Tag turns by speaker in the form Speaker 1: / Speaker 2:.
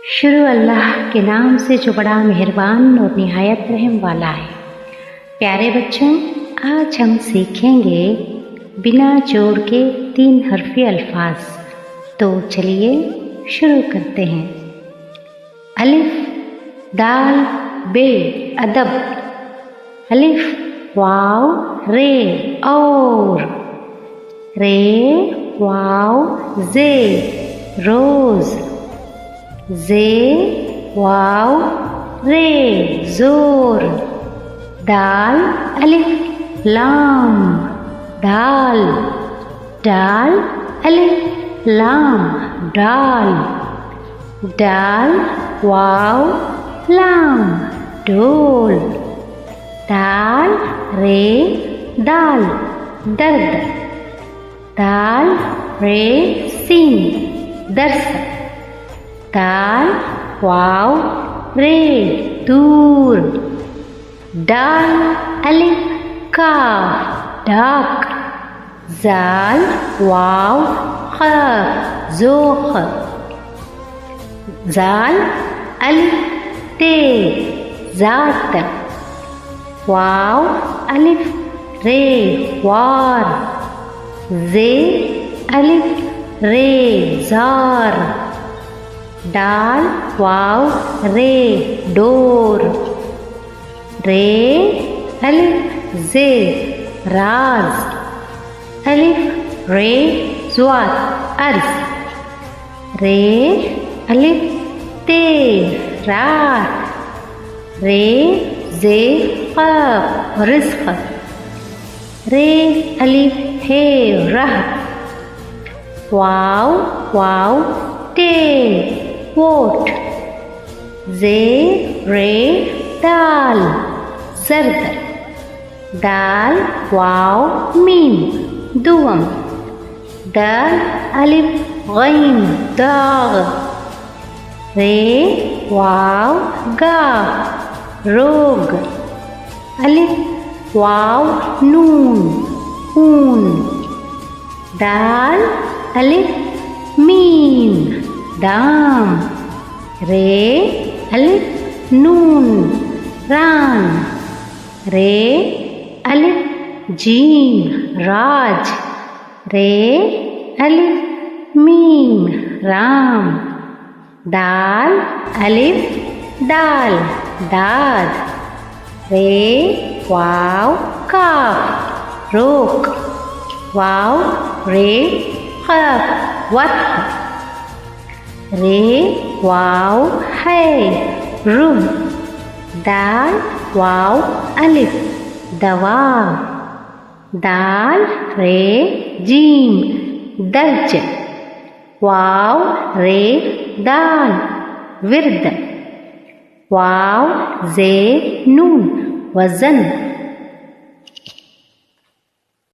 Speaker 1: शुरू अल्लाह के नाम से जो बड़ा मेहरबान और निहायत रहम वाला है। प्यारे बच्चों, आज हम सीखेंगे बिना जोड़ के 3 हरफी अल्फाज। तो चलिए शुरू करते हैं। अलिफ दाल बे अदब, अलिफ वाव रे और, रे वाव जे रोज, जे वाव रे जोर, दाल अलिफ लाम दाल, दाल अलिफ लाम डाल, दाल वाव लाम डोल, दाल रे दाल दर्द, दाल रे सीन दर्स, दाल वाव रे दूर, दाल अलिफ काफ डाक, जाल वाव ख़ाफ जोख, जाल अलिफ ते जात, वाव अलिफ रे वार, जे अलिफ रे जार, दाल वाव रे डोर, रे अलिफ जे राज, अलिफ रे ज़्वात अर्ज, रे अलिफ ते रात, रे जे क़ाफ रिज़्क़, रे अलिफ हे रह, वाव वाव ते वोट, जे रे दाल जर्द, दाल वाव मीम दुवम, दाल अलिफ गैन दाग, रे वाव गाफ रोग, अलिफ वाव नून ऊन, दाल अलिफ मीम दाम, रे अलिफ नून रान, रे अलिफ जीम राज, रे अलिफ मीम राम, दाल अलिफ दाल दाद, रे वाव काफ रोक, वाव रे क़ाफ वक़्त, रे वाव है रुह, दाल वाव अलिफ दवा, दाल रे जीम दर्ज, वाव रे दाल विरद, वाव जे नून वज़न,